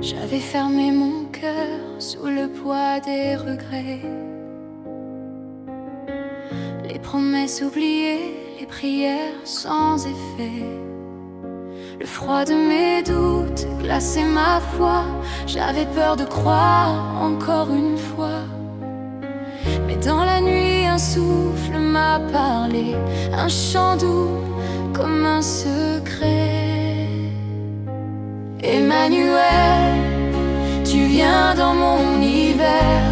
J'avais fermé mon cœur sous le poids des regrets, les promesses oubliées, les prières sans effet. Le froid de mes doutes glaçait ma foi. J'avais peur de croire encore une fois. Mais dans la nuit un souffle m'a parlé, un chant doux comme un secret. Emmanuel, tu viens dans mon hiver.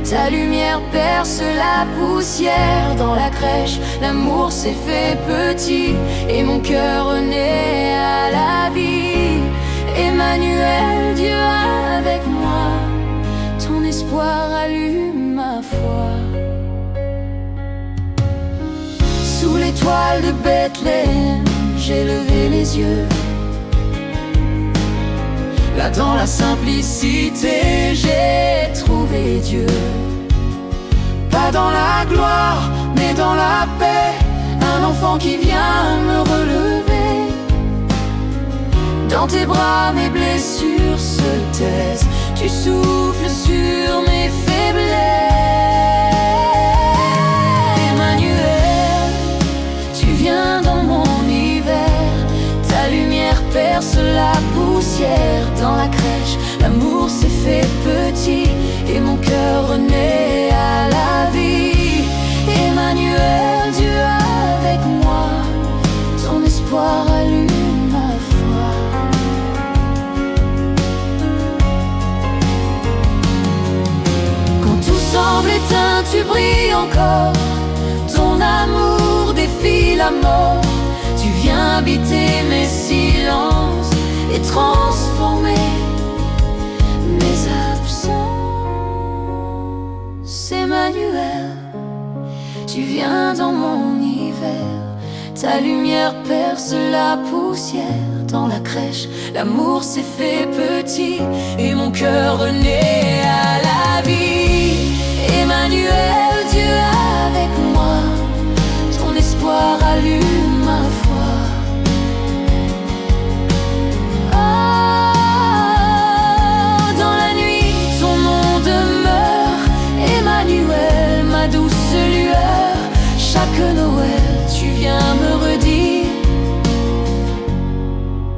Ta lumière perce la poussière. Dans la crèche, l'amour s'est fait petit et mon cœur renaît à la vie. Emmanuel, Dieu avec moi, ton espoir allume ma foi. Sous l'étoile de Bethléem, j'ai levé les yeux. Là dans la simplicité, j'ai trouvé Dieu. Pas dans la gloire, mais dans la paix. Un enfant qui vient me relever. Dans tes bras, mes blessures se taisent. Tu souffles sur mes faiblesses. Emmanuel, tu viens dans mon hiver. Ta lumière perce la poussière. Dans la crèche, l'amour s'est fait petit et mon cœur renaît à la vie. Emmanuel, Dieu avec moi, ton espoir allume ma foi. Quand tout semble éteint, tu brilles encore. Ton amour défie la mort. Tu viens habiter mes silences et transformer mes absences. Emmanuel, tu viens dans mon hiver. Ta lumière perce la poussière. Dans la crèche, l'amour s'est fait petit et mon cœur renaît à la vie. Emmanuel, Dieu avec moi, ton espoir allume ma foi. Ma douce lueur, chaque Noël, tu viens me redire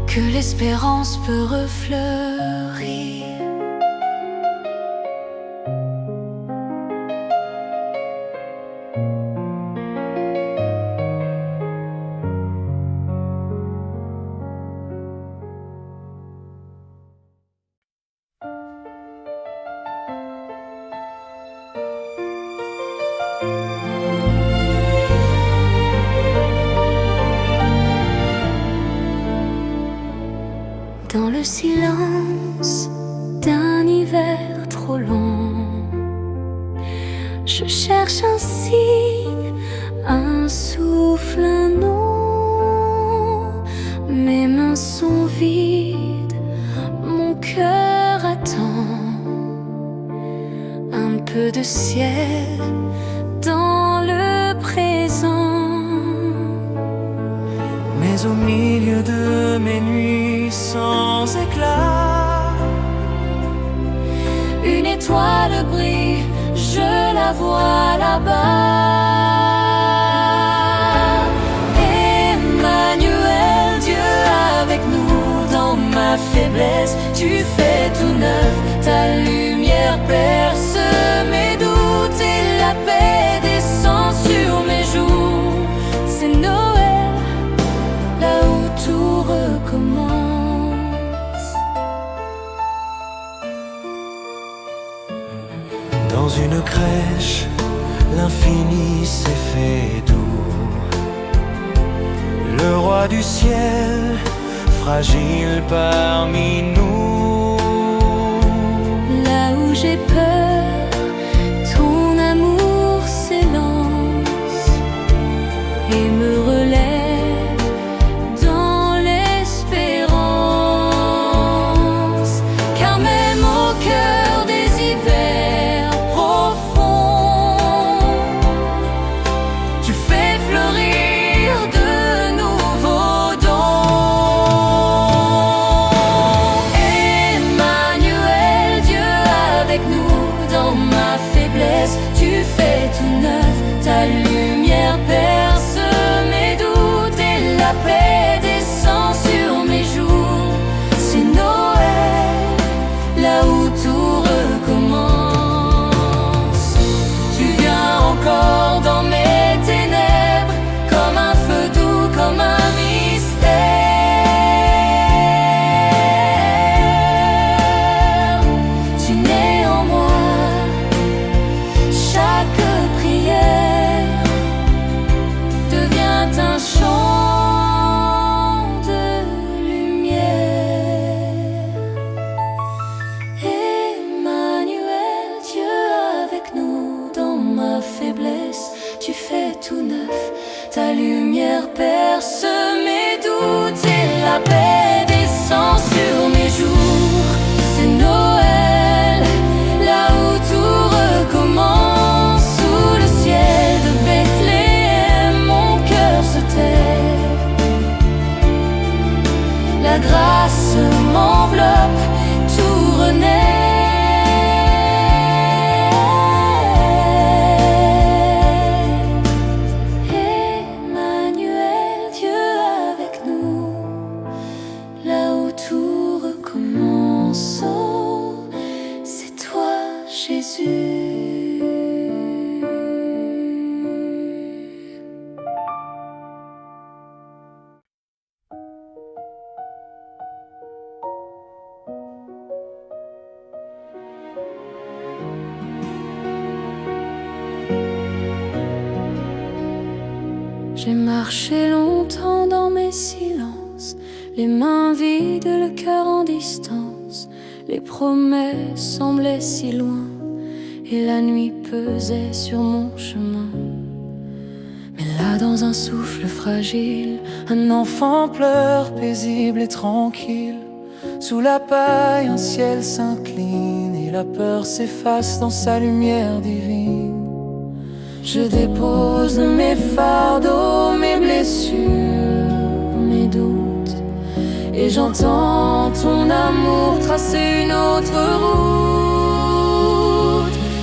que l'espérance peut refleurir. Dans le silence d'un hiver trop long, je cherche un signe, un souffle, un nom. Mes mains sont vides, mon cœur attend un peu de ciel dans le présent. Mais au milieu de mes nuits sans éclat, une étoile brille, je la vois là-bas. Emmanuel, Dieu avec nous dans ma faiblesse. Tu fais tout neuf, ta lumière perce mes doutes et la paix descend sur mes joues. C'est Noël, là où tout recommence. dans une crèche, l'infini s'est fait doux. Le roi du ciel, fragile parmi nous. Là où j'ai peur, ton amour s'élance et me relève dans l'espérance. Car même au cœur des hivers profonds, tu fais fleurir de nouveaux dons. fais tout neuf. Ta lumière perce mes doutes et la paix descend sur mes jours. C'est Noël, là où tout recommence. Tu viens encore dans mes ténèbres, comme un feu doux, comme un mystère. Tu nais en moi, chaque prière devient un chant de lumière. Emmanuel, Dieu avec nous dans ma faiblesse, tu fais tout neuf. Ta lumière perce mes doutes et la paix descend sur mes jours. C'est Noël, là où tout recommence. Sous le ciel de Bethléem, mon cœur se tait. La grâce m'enveloppe, tout renaît. Emmanuel, Dieu avec nous, là où tout recommence. Oh, c'est toi, Jésus. J'ai marché longtemps dans mes silences, les mains vides, le cœur en distance. Les promesses semblaient si loin et la nuit pesait sur mon chemin. Mais là, dans un souffle fragile, Un enfant pleure paisible et tranquille. Sous la paille, un ciel s'incline et la peur s'efface dans sa lumière divine. je dépose mes fardeaux, mes blessures, mes doutes, et j'entends ton amour tracer une autre route.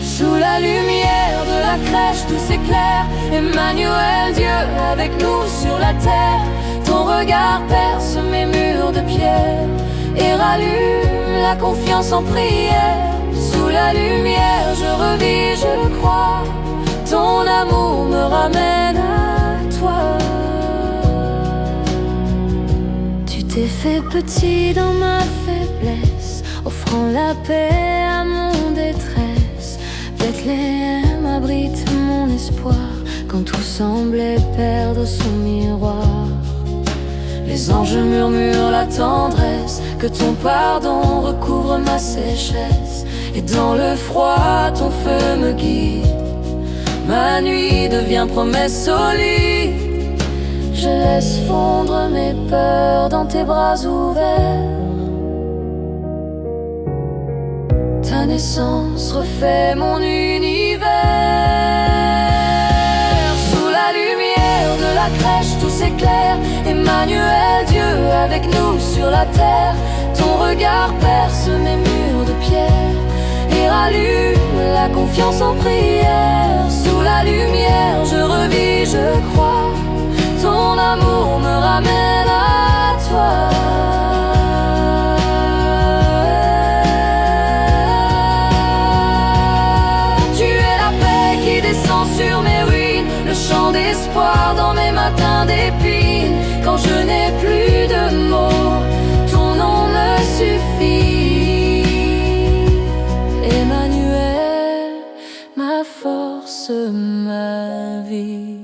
Sous la lumière de la crèche, tout s'éclaire. Emmanuel, Dieu avec nous sur la terre. Ton regard perce mes murs de pierre et rallume la confiance en prière. Sous la lumière, je revis, je le crois. Ton amour me ramène à toi. Tu t'es fait petit dans ma faiblesse, offrant la paix à mon détresse. Bethléem abrite mon espoir quand tout semblait perdre son miroir. Les anges murmurent la tendresse, que ton pardon recouvre ma sécheresse. Et dans le froid, ton feu me guide. Ma nuit devient promesse solide. Je laisse fondre mes peurs dans tes bras ouverts. Ta naissance refait mon univers. Sous la lumière de la crèche, tout s'éclaire. Emmanuel, Dieu avec nous sur la terre. Ton regard perce mes murs de pierre et rallume la confiance en prière. Sous la lumière, je revis, je crois. Ton amour me ramène à toi. Tu es la paix qui descend sur mes ruines, le chant d'espoir dans mes matins d'épines. Quand je n'ai plus de mots, ton nom me suffit. Emmanuel, ma force, ma vie.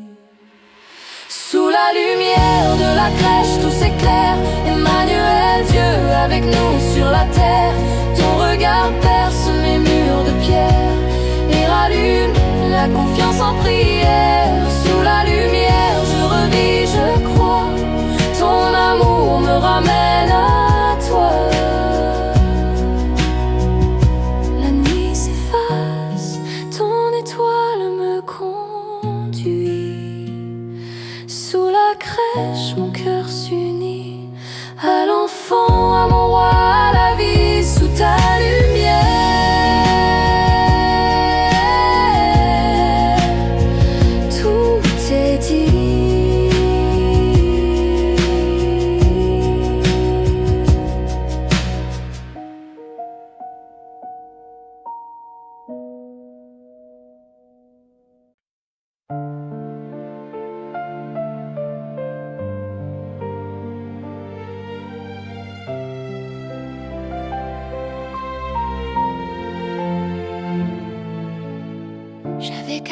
Sous la lumière de la crèche, tout s'éclaire. Emmanuel, Dieu avec nous sur la terre. Ton regard perce mes murs de pierre et rallume la confiance en prière. Sous la lumière, je revis, je crois. Ton amour me ramène à toi. La nuit s'efface, ton étoile me conduit. Sous la crèche, mon cœur s'unit à l'enfant, à mon roi, à la vie. Sous ta lumière,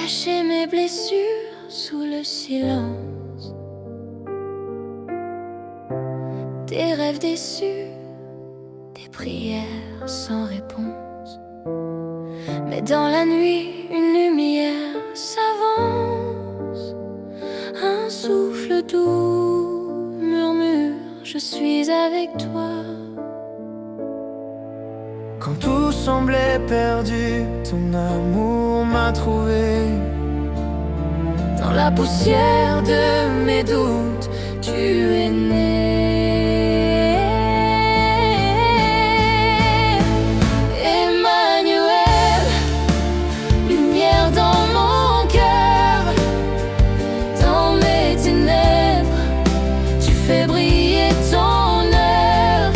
cacher mes blessures sous le silence des rêves déçus, des prières sans réponse. Mais dans la nuit, une lumière s'avance, un souffle doux murmure: je suis avec toi. Quand tout semblait perdu, ton amour m'a trouvé. Dans la poussière de mes doutes, tu es né. Emmanuel, lumière dans mon cœur, dans mes ténèbres, tu fais briller ton heure.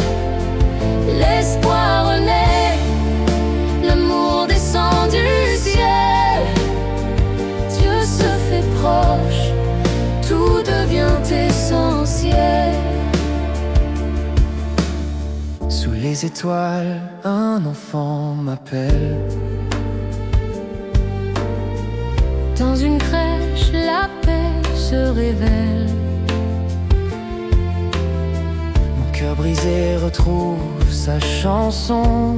L'espoir renaît, l'amour descend du ciel. Dieu se fait proche, tout devient essentiel. Sous les étoiles, un enfant m'appelle. Dans une crèche, la paix se révèle. Mon cœur brisé retrouve sa chanson,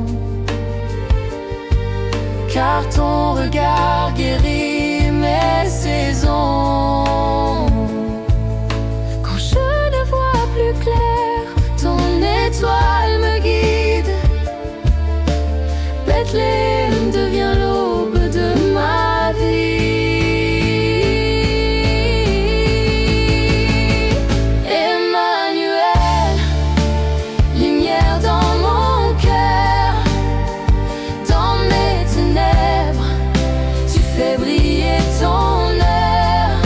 car ton regard guérit mes saisons. Quand je ne vois plus clair, ton étoile me guide. Bethléem devient l'aube de ma vie. Emmanuel, lumière dans mon cœur, dans mes ténèbres, tu fais briller ton heure.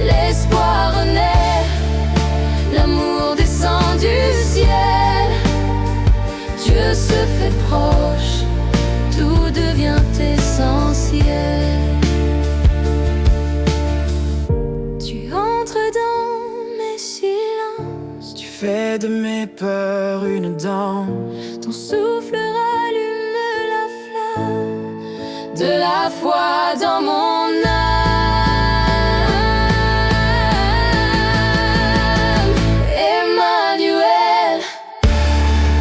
L'espoir renaît, l'amour descend du ciel. Dieu se fait proche, tout devient essentiel. Tu entres dans mes silences, Tu fais de mes peurs une danse. ton souffle rallume la flamme de la foi dans mon âme. Emmanuel,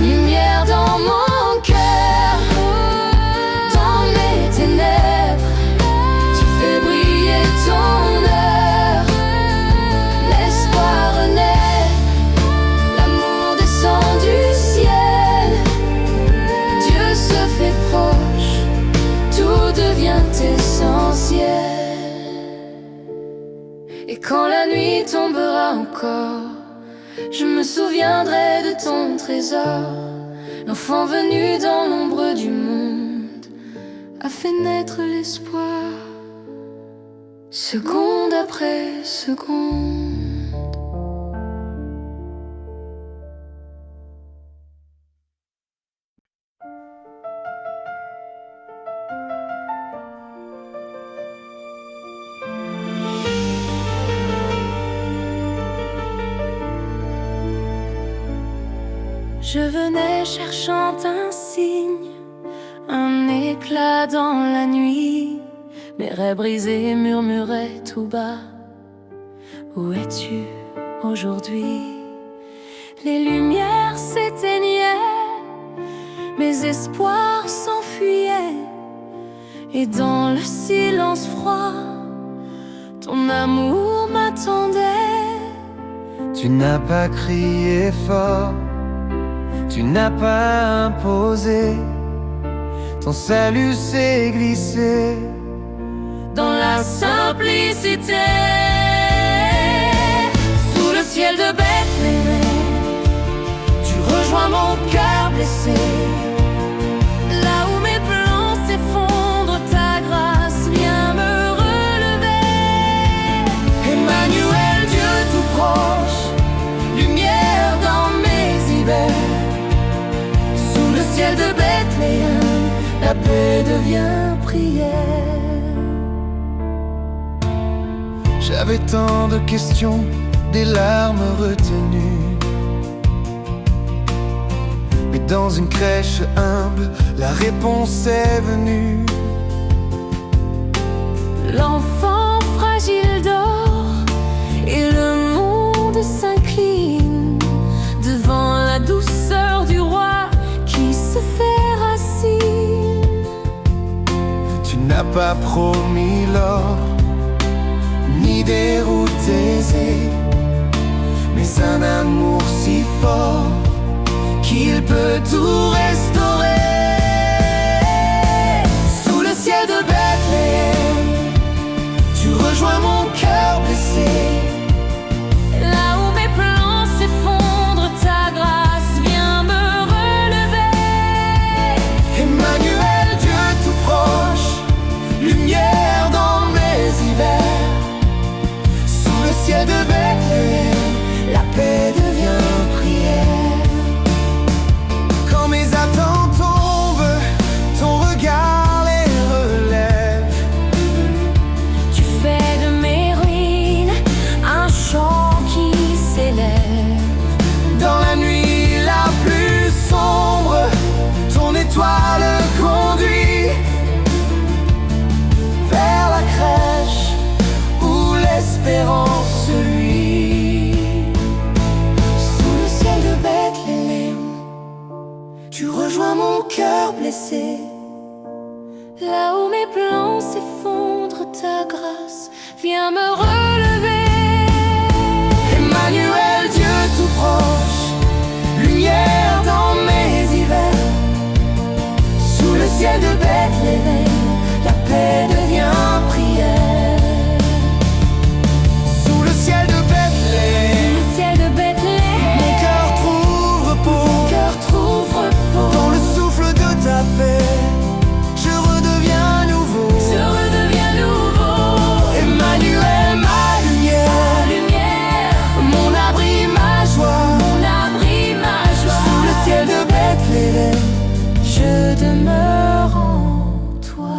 lumière dans mon cœur, dans mes ténèbres, tu fais briller ton heure. L'espoir renaît, l'amour descend du ciel. Dieu se fait proche, tout devient essentiel. Et quand la nuit tombera encore, je me souviendrai de ton trésor. L'enfant venu dans l'ombre du monde a fait naître l'espoir, seconde après seconde. Je venais cherchant un signe, un éclat dans la nuit. Mes rêves brisés murmuraient tout bas: où es-tu aujourd'hui? Les lumières s'éteignaient, mes espoirs s'enfuyaient, et dans le silence froid, ton amour m'attendait. Tu n'as pas crié fort, tu n'as pas imposé, ton salut s'est glissé dans la simplicité. Sous le ciel de Bethléem, tu rejoins mon cœur blessé. Là où mes plans s'effondrent, ta grâce vient me relever. Emmanuel, Dieu tout proche, Lumière dans mes hivers, sous le ciel de Bethléem, la paix devient prière. J'avais tant de questions, des larmes retenues, mais dans une crèche humble, la réponse est venue. L'enfant fragile dort et le monde s'incline devant la douceur du roi qui se fait racine. Tu n'as pas promis l'or, ni des routes aisées, mais un amour si fort qu'il peut tout restaurer. Sous le ciel de Bethléem, tu rejoins mon cœur blessé. Là où mes plans s'effondrent, ta grâce vient me relever. Emmanuel, Dieu tout proche, lumière dans mes hivers. Sous le ciel de Bethléem, la paix devient prière. Quand mes attentes tombent, ton regard les relève. Tu fais de mes ruines un chant qui s'élève. Dans la nuit la plus sombre, ton étoile conduit vers la crèche où l'espérance luit. Sous le ciel de Bethléem, tu rejoins mon cœur blessé. Là où mes plans s'effondrent, ta grâce vient me relever. Emmanuel, Dieu tout proche, lumière dans mes hivers. Sous le ciel de Bethléem, la paix devient prière. Sous le ciel de Bethléem, Le ciel de Bethléem, mon cœur trouve repos. mon cœur trouve repos. Dans le souffle de ta paix, je redeviens nouveau. Je redeviens nouveau. Emmanuel, ma lumière, Lumière, mon abri, ma joie. mon abri, ma joie. Sous le ciel de Bethléem, Je demeure en toi.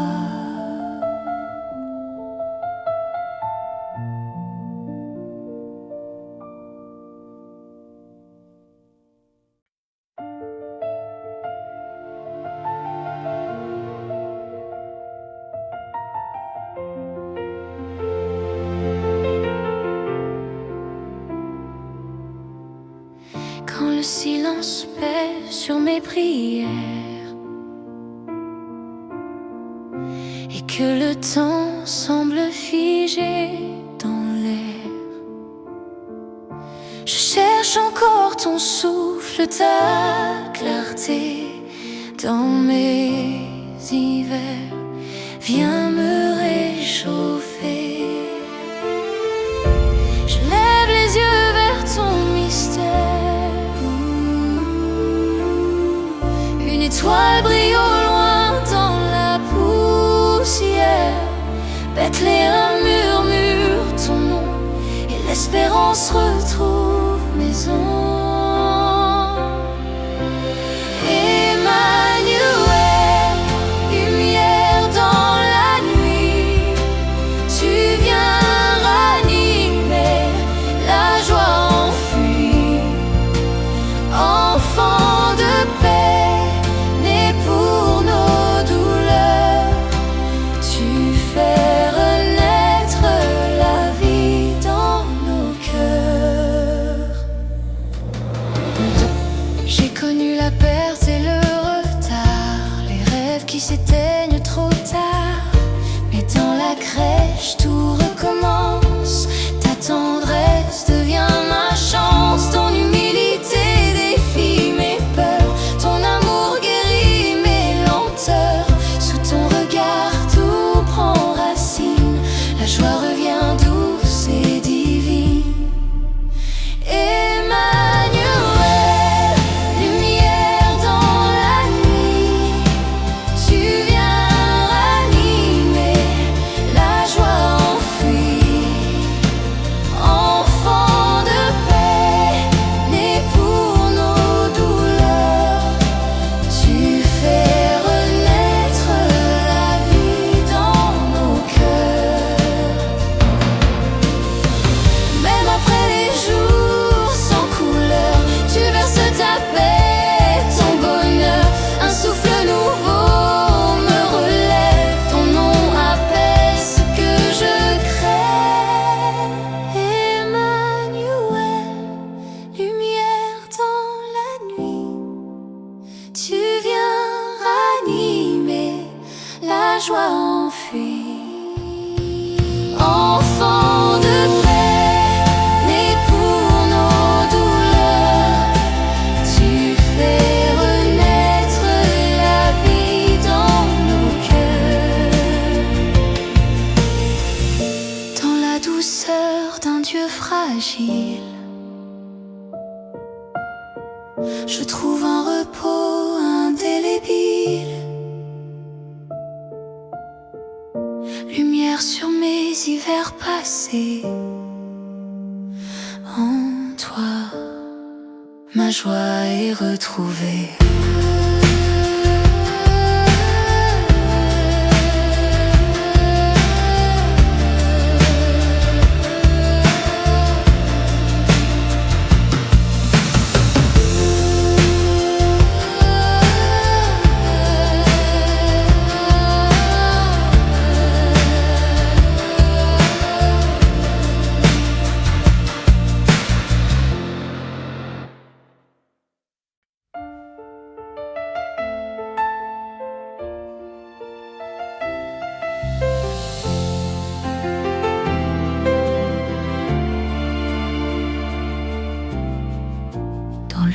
Quand le silence pèse sur mes prières et que le temps semble figé dans l'air, je cherche encore ton souffle, ta clarté dans mes hivers. Viens me réchauffer. Je lève les yeux vers ton mystère. Une étoile brille au loin dans la poussière. Bethléem murmure ton nom et l'espérance retrouve maison. Emmanuel, lumière dans la nuit, tu viens ranimer la joie enfuie. Enfant de paix, né pour nos douleurs, tu fais renaître la vie dans nos cœurs. J'ai connu la perte et le retard, les rêves qui s'éteignent trop tard. Mais dans la crèche tout recommence, ta tendresse devient ma chance. Ton humilité défie mes peurs, ton amour guérit mes lenteurs. Sous ton regard tout prend racine, la joie revient douce et divine. Emmanuel, lumière dans la nuit, tu viens ranimer la joie enfuie. joie enfuie. Enfant de paix, né pour nos douleurs, tu fais renaître la vie dans nos cœurs. Dans la douceur d'un Dieu fragile, je trouve un repos indélébile. Lumière sur mes hivers passés. En toi, ma joie est retrouvée.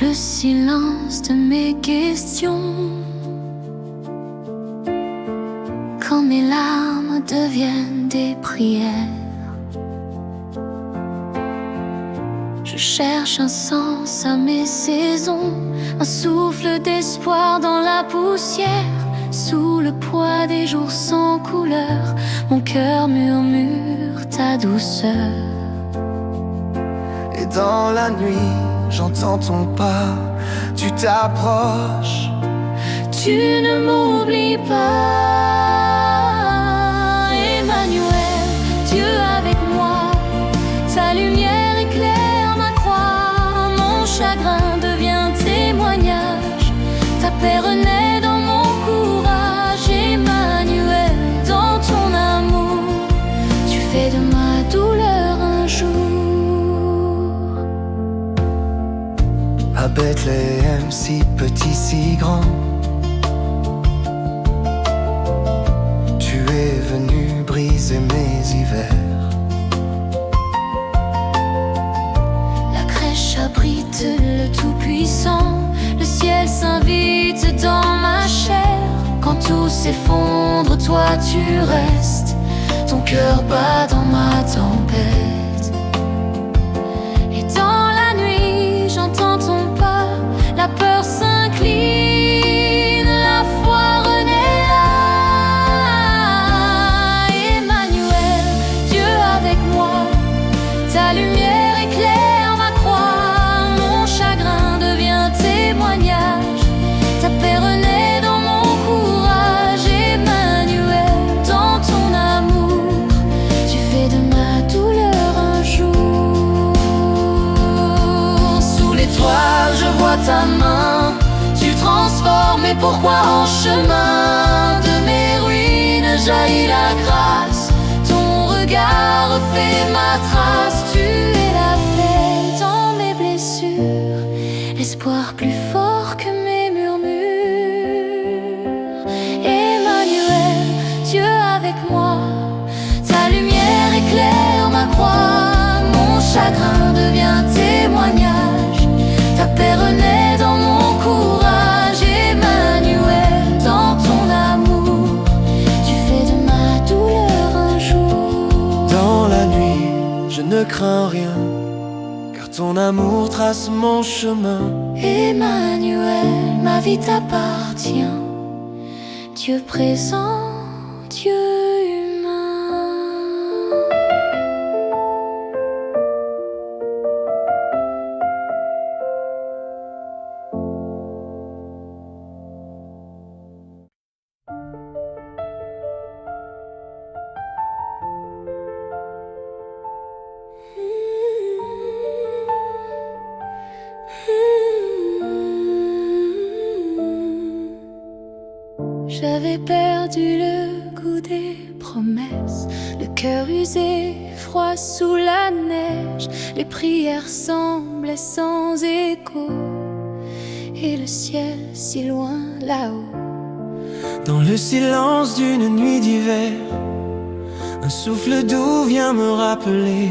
Le silence de mes questions, quand mes larmes deviennent des prières, je cherche un sens à mes saisons, un souffle d'espoir dans la poussière. Sous le poids des jours sans couleur, mon cœur murmure ta douceur. Et dans la nuit, j'entends ton pas, tu t'approches. Tu ne m'oublies pas, Emmanuel, Dieu avec moi. Ta lumière éclaire ma croix, mon chagrin devient témoignage. Ta paix renaît dans mon courage, Emmanuel, dans ton amour. Tu fais de ma douleur un jour. À Bethléem, si petit, si grand, tu es venu briser mes hivers. La crèche abrite le Tout-Puissant, le ciel s'invite dans ma chair. Quand tout s'effondre, toi tu restes, ton cœur bat dans ma tempête. Et dans la nuit, j'entends ton pas, la peur s'incline, la foi renaît là. Emmanuel, Dieu avec moi, ta lumière éclaire ma croix, mon chagrin devient témoignage. Ta paix renaît dans mon courage, Emmanuel, dans ton amour. Tu fais de ma douleur un jour. Sous l'étoile, je vois ta main, tu transformes mes pourquoi en chemin. De mes ruines jaillit la grâce, ton regard fait ma trace. Tu es la paix dans mes blessures, l'espoir plus fort que mes murmures. Emmanuel, Dieu avec moi, ta lumière éclaire ma croix, mon chagrin devient témoignage. Ta paix renaît dans mon courage, Emmanuel, dans ton amour. Tu fais de ma douleur un jour. Dans la nuit, je ne crains rien, car ton amour trace mon chemin. Emmanuel, ma vie t'appartient, Dieu présent, Dieu humain. J'avais perdu le goût des promesses, le cœur usé, froid sous la neige. Les prières semblaient sans écho, et le ciel si loin là-haut. Dans le silence d'une nuit d'hiver, un souffle doux vient me rappeler,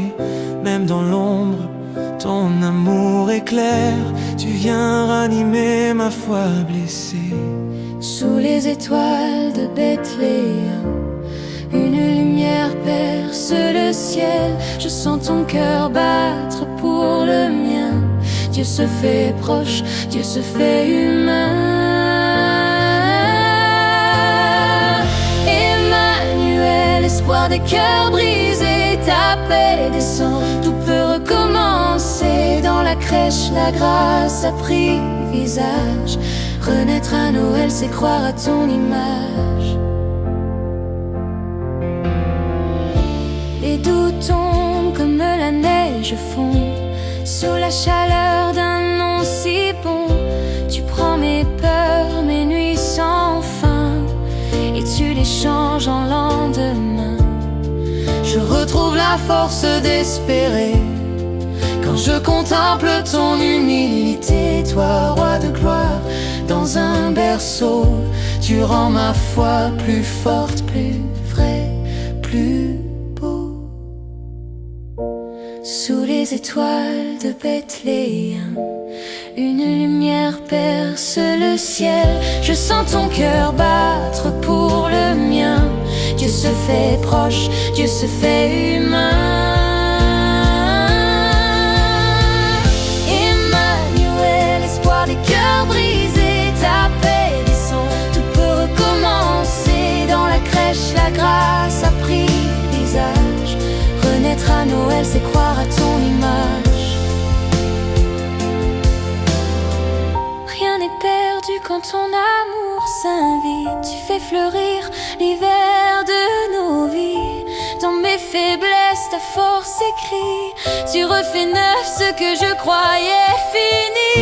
même dans l'ombre, ton amour éclaire. Tu viens ranimer ma foi blessée. Sous les étoiles de Bethléem, une lumière perce le ciel. Je sens ton cœur battre pour le mien. Dieu se fait proche, Dieu se fait humain. Emmanuel, espoir des cœurs brisés, ta paix descend, tout peut recommencer. Dans la crèche, la grâce a pris visage. Renaître à Noël, c'est croire à ton image. Les doutes tombent comme la neige fond sous la chaleur d'un nom si bon. Tu prends mes peurs, mes nuits sans fin, et tu les changes en lendemain. Je retrouve la force d'espérer quand je contemple ton humilité. Toi, roi de gloire, dans un berceau, tu rends ma foi plus forte, plus vraie, plus beau. Sous les étoiles de Bethléem, une lumière perce le ciel. Je sens ton cœur battre pour le mien. Dieu se fait proche, Dieu se fait humain. Emmanuel, espoir des cœurs brisés, ta paix descend, tout peut recommencer. Dans la crèche, la grâce a pris visage. Renaître à Noël, c'est croire à ton image. Rien n'est perdu quand ton amour s'invite. Tu fais fleurir l'hiver de nos vies. Dans mes faiblesses, ta force écrit. Tu refais neuf ce que je croyais fini.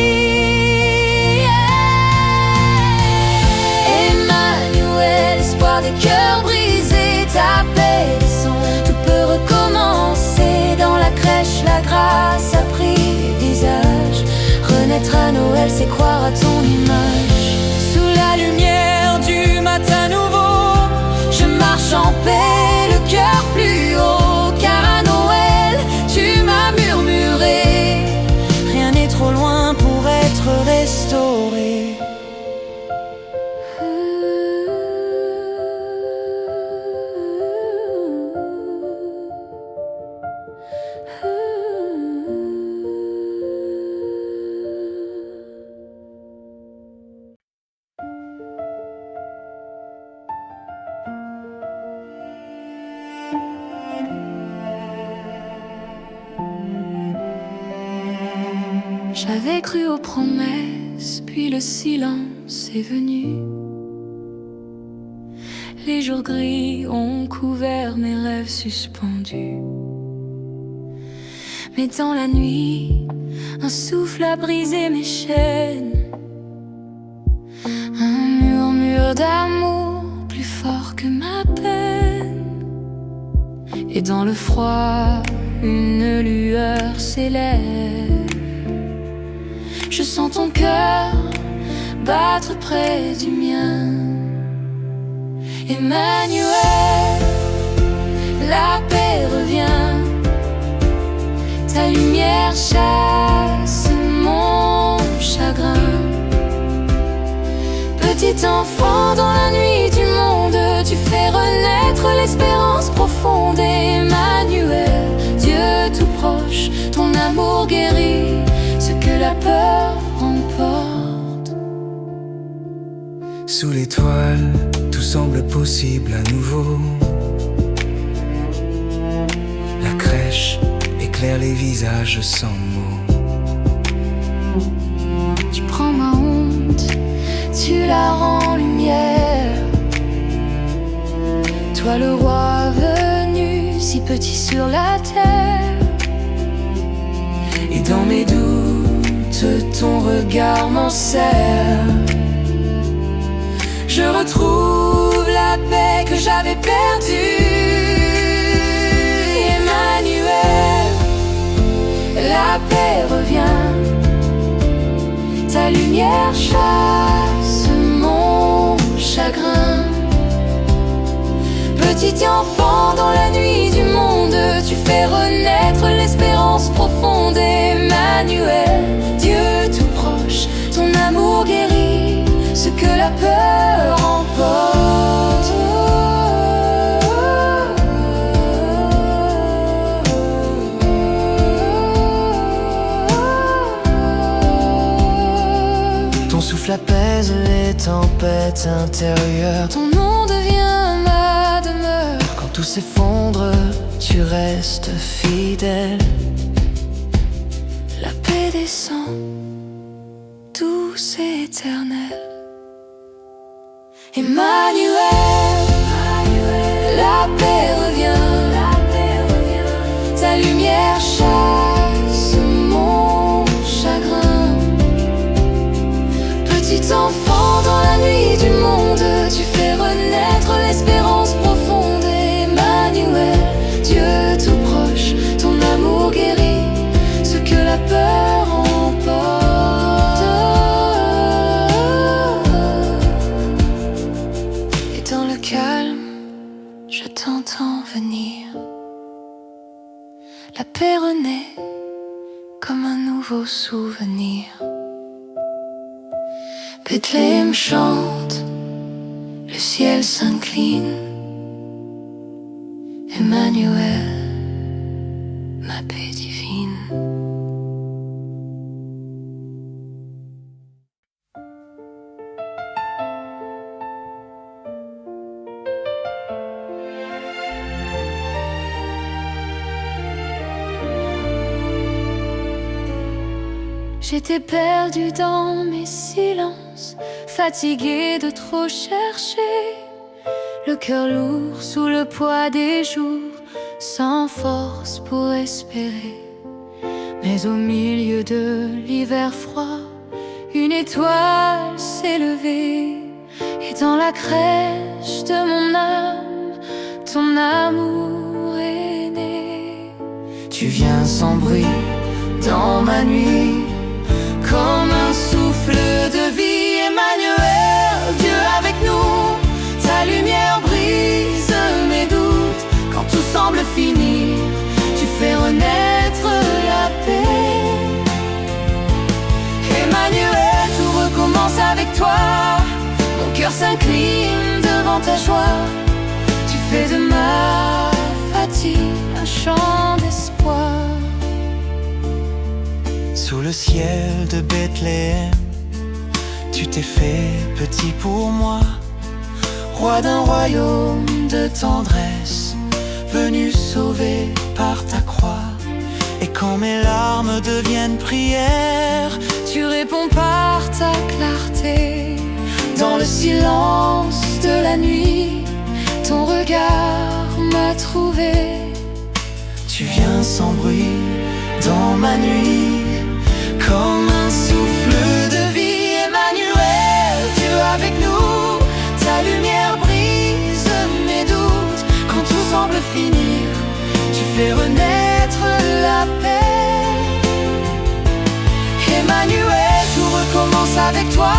Emmanuel, espoir des cœurs brisés, ta paix descend, tout peut recommencer. Dans la crèche, la grâce a pris visage. Renaître à Noël, c'est croire à ton image. Sous la lumière du matin nouveau, je marche en paix, le cœur plus haut. Car à Noël, tu m'as murmuré, rien n'est trop loin pour être restauré. J'avais cru aux promesses, puis le silence est venu. Les jours gris ont couvert mes rêves suspendus. Mais dans la nuit, un souffle a brisé mes chaînes. Un murmure d'amour plus fort que ma peine. Et dans le froid, une lueur s'élève. Je sens ton cœur battre près du mien. Emmanuel, la paix revient. Ta lumière chasse mon chagrin. Petit enfant dans la nuit du monde, tu fais renaître l'espérance profonde. Emmanuel, Dieu tout proche, ton amour guérit ce que la peur emporte. Sous l'étoile, tout semble possible à nouveau. La crèche éclaire les visages sans mots. Tu prends ma honte, tu la rends lumière. Toi le roi venu, si petit sur la terre. Et dans mes doutes, ton regard m'enserre. Je retrouve la paix que j'avais perdue. Emmanuel, la paix revient. Ta lumière chasse mon chagrin. chagrin. Petit enfant dans la nuit du monde, tu fais renaître l'espérance profonde. Emmanuel, Dieu tout proche, ton amour guérit ce que la peur emporte. Ton souffle apaise les tempêtes intérieures. Ton nom devient ma demeure. Quand tout s'effondre, tu restes fidèle. La paix descend, douce et éternelle. Emmanuel, la paix revient. Ta lumière chasse mon chagrin. Petit enfant dans la nuit du monde, tu fais renaître l'espérance profonde. Emmanuel, Dieu tout proche, ton amour guérit ce que la peur emporte. Et dans le calme, je t'entends venir. La paix renaît comme un nouveau souvenir. Bethléem chante, le ciel s'incline. Emmanuel, ma paix divine. J'étais perdue dans mes silences, fatiguée de trop chercher, le cœur lourd sous le poids des jours, sans force pour espérer. Mais au milieu de l'hiver froid, une étoile s'est levée, et dans la crèche de mon âme, ton amour est né. Tu viens sans bruit dans ma nuit, Comme un souffle de vie, Emmanuel, Dieu avec nous. Ta lumière brise mes doutes. Quand tout semble finir, tu fais renaître la paix. Emmanuel, tout recommence avec toi. Mon cœur s'incline devant ta joie. Tu fais de ma fatigue un chant d'espoir. sous le ciel de Bethléem. Tu t'es fait petit pour moi, roi d'un royaume de tendresse, venu sauver par ta croix. Et quand mes larmes deviennent prières, tu réponds par ta clarté. Dans le silence de la nuit, ton regard m'a trouvé. tu viens sans bruit dans ma nuit, comme un souffle de vie. Emmanuel, Dieu avec nous. Ta lumière brise mes doutes. Quand tout semble finir, tu fais renaître la paix. Emmanuel, tout recommence avec toi.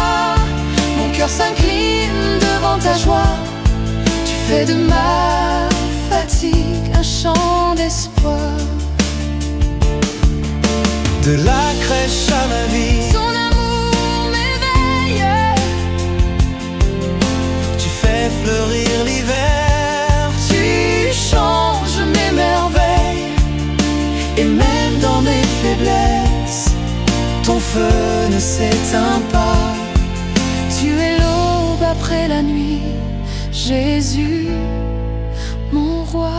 Mon cœur s'incline devant ta joie. Tu fais de ma fatigue un chant d'espoir. De la crèche à ma vie, Son amour m'éveille. tu fais fleurir l'hiver. Tu changes mes merveilles. Et même dans mes faiblesses, ton feu ne s'éteint pas. Tu es l'aube après la nuit, Jésus, mon roi.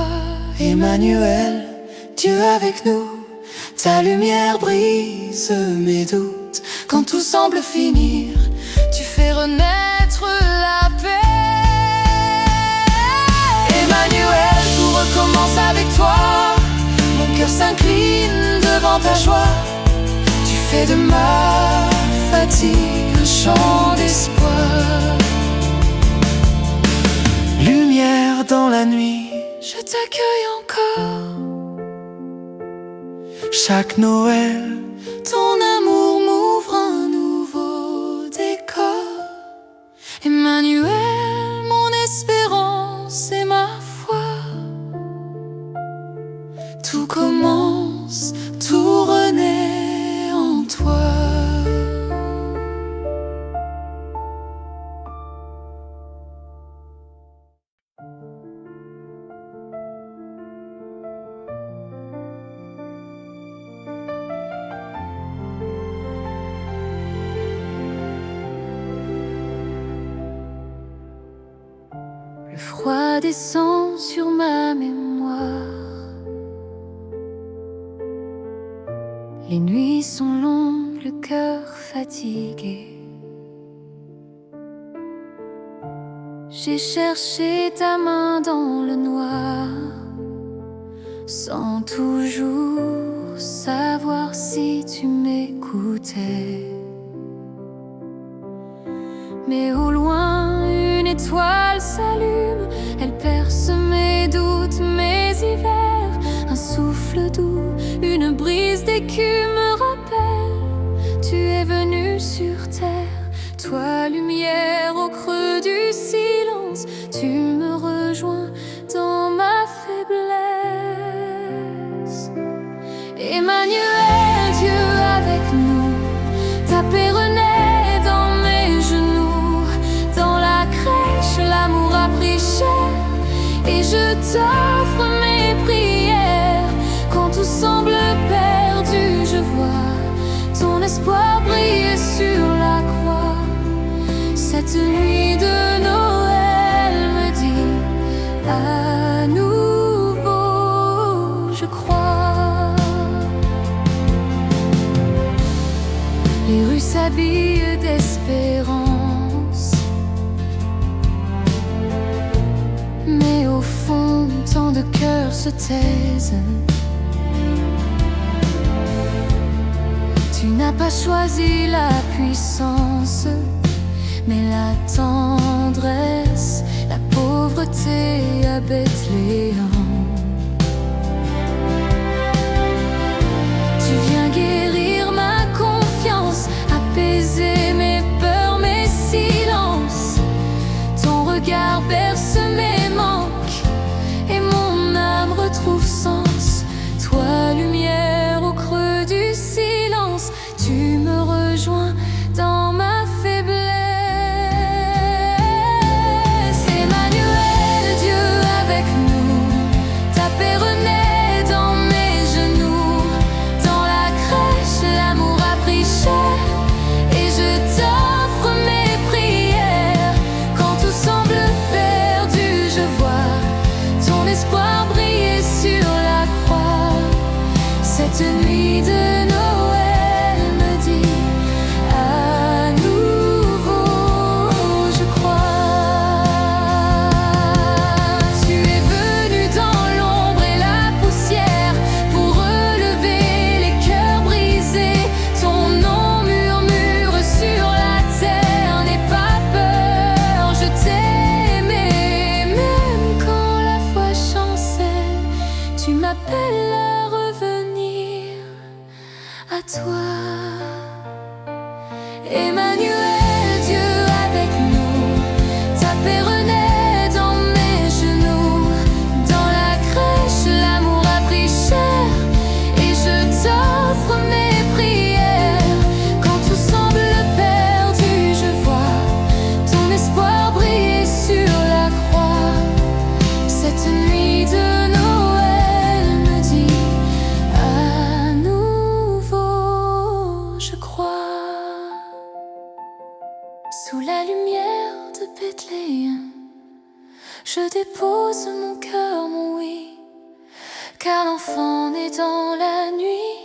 Emmanuel, Dieu avec nous. Ta lumière brise mes doutes. Quand tout semble finir, tu fais renaître la paix. Emmanuel, tout recommence avec toi. Mon cœur s'incline devant ta joie. Tu fais de ma fatigue un chant d'espoir. Lumière dans la nuit, Je t'accueille encore. chaque Noël. Ton amour m'ouvre un nouveau décor. Emmanuel, froid descend sur ma mémoire. Les nuits sont longues, le cœur fatigué. J'ai cherché ta main dans le noir, sans toujours savoir si tu m'écoutais. Mais au loin, une étoile s'allume, elle perce mes doutes, mes hivers. Un souffle doux, une brise d'écume me rappelle, tu es venu sur terre, toi lumière au creux du silence, tu me rejoins dans ma faiblesse. Emmanuel, Dieu avec nous, ta paix renaît dans mes genoux. Dans la crèche, l'amour a pris chair, et je t'offre mes prières. Quand tout semble perdu, je vois ton espoir briller sur la croix. Cette nuit de Noël me dit à nouveau, je crois. Les rues s'habillent d'espérance, mais au fond, tant de cœurs se taisent. Tu n'as pas choisi la puissance, mais la tendresse, la pauvreté à Bethléem. Tu viens guérir ma confiance, apaiser mes peurs, mes silences. Ton regard berce mes manques, et mon âme retrouve sens. Toi, lumière au creux du silence, tu me rejoins dans ma faiblesse. Emmanuel, Dieu avec nous, ta paix renaît dans mes genoux. Dans la crèche, l'amour a pris chair, et je t'offre mes prières. Quand tout semble perdu, je vois ton espoir briller sur la croix. Cette nuit de Noël me dit à nouveau, je crois. Tu es venu dans l'ombre et la poussière pour relever les cœurs brisés. Ton nom murmure sur la terre, n'aie pas peur, je t'aimais. Même quand la foi chancelle, tu m'appelles à revenir à toi. Emmanuel, Dieu avec nous, ta paix renaît dans mes genoux. Dans la crèche, l'amour a pris chair, et je t'offre mes prières. Quand tout semble perdu, je vois ton espoir briller sur la croix. Cette nuit de Noël me dit à nouveau, je crois. Sous la lumière de Bethléem, je dépose mon cœur, mon oui, car l'enfant né dans la nuit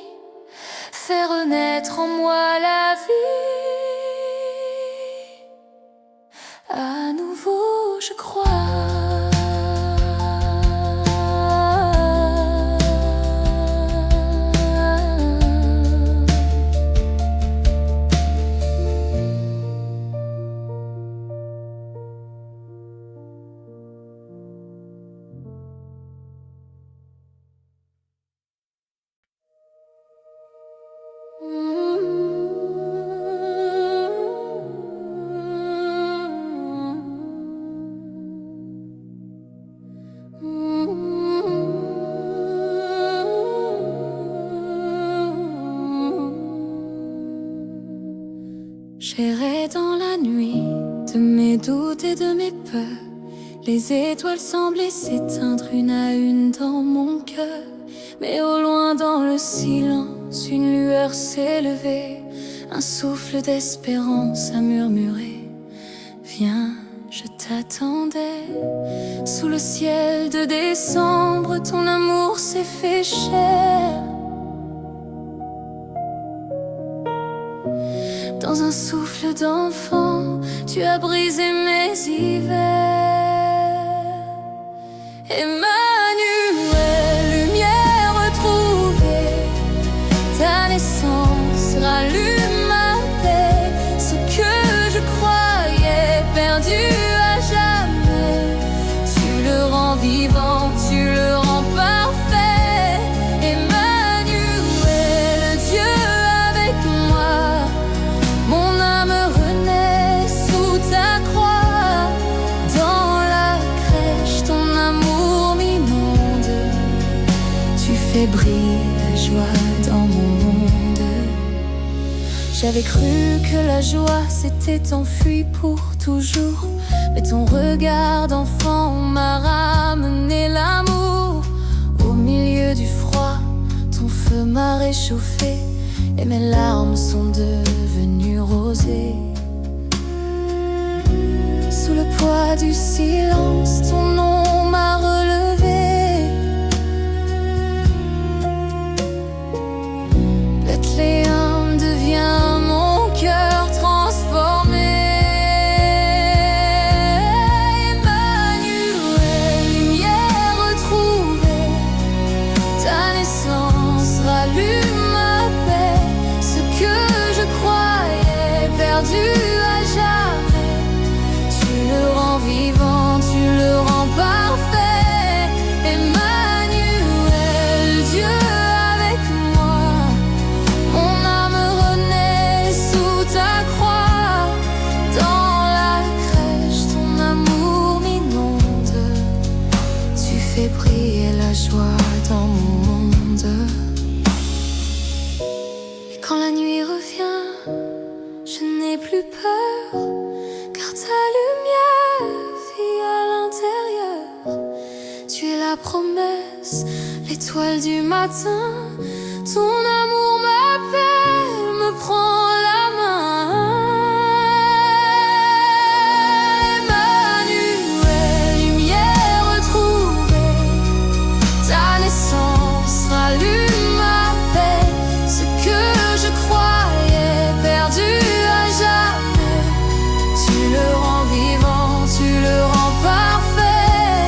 fait renaître en moi la vie. À nouveau, je crois. J'errais dans la nuit de mes doutes et de mes peurs. Les étoiles semblaient s'éteindre une à une dans mon cœur. Mais au loin dans le silence, une lueur s'est levée. Un souffle d'espérance a murmuré: viens, je t'attendais. Sous le ciel de décembre, ton amour s'est fait chair. Dans un souffle d'enfant, tu as brisé mes hivers. Emmanuel, lumière retrouvée, ta naissance rallume ma paix. Ce que je croyais perdu à jamais, tu le rends vivant, tu le rends parfait. Emmanuel, Dieu avec moi, mon âme renaît sous ta croix. Dans la crèche, ton amour m'inonde, tu fais briller la joie dans mon monde. J'avais cru que la joie s'était enfuie pour toujours, mais ton regard d'enfant m'a ramené l'amour. Au milieu du froid, ton feu m'a réchauffé, et mes larmes sont devenues rosées. Sous le poids du silence, ton nom m'a relevé. Bethléem devient mon cœur transformé. Emmanuel, lumière retrouvée, ta naissance rallume ma paix. Ce que je croyais perdu à jamais, tu le rends vivant, tu le rends parfait. Emmanuel, Dieu avec moi, mon âme renaît sous ta croix. Dans la crèche, ton amour m'inonde, tu fais briller la joie dans mon monde. Et quand la nuit revient, je n'ai plus peur, car ta lumière vit à l'intérieur. Tu es la promesse, l'étoile du matin. Ton amour m'appelle, me prend la main. Emmanuel, lumière retrouvée, ta naissance rallume ma paix. Ce que je croyais perdu à jamais, tu le rends vivant, tu le rends parfait.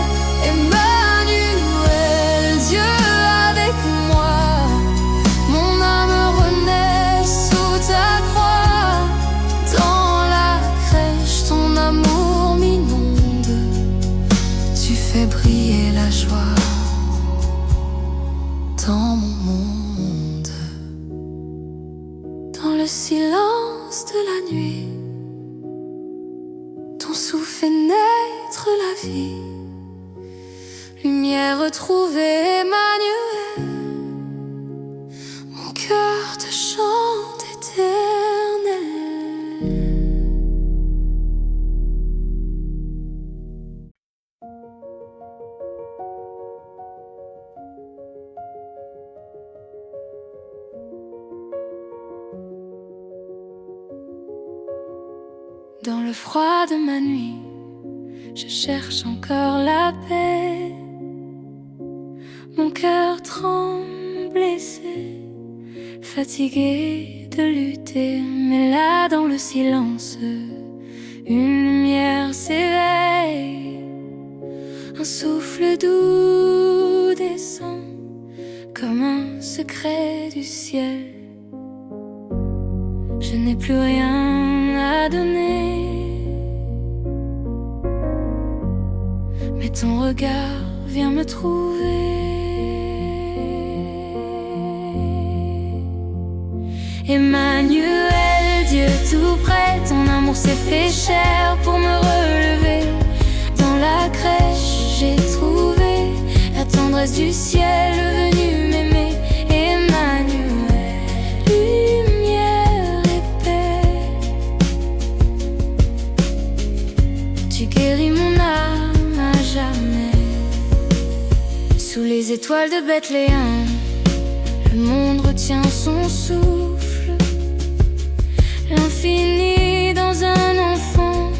Emmanuel, Dieu avec moi, mon âme renaît sous ta croix. Dans la crèche, ton amour m'inonde, tu fais briller la joie dans mon monde. Dans le silence de la nuit, ton souffle fait naître la vie. Lumière retrouvée, Emmanuel, mon cœur te chante éternel. Dans le froid de ma nuit, je cherche encore la paix. Mon cœur tremble blessé, fatigué de lutter. Mais là dans le silence, une lumière s'éveille. Un souffle doux descend comme un secret du ciel. Je n'ai plus rien à donner, mais ton regard vient me trouver. Emmanuel, Dieu tout près, ton amour s'est fait chair pour me relever. Dans la crèche, j'ai trouvé la tendresse du ciel venu m'aimer. Emmanuel, lumière et paix, tu guéris mon âme à jamais. Sous les étoiles de Bethléem, le monde retient son souffle. L'infini dans un enfant,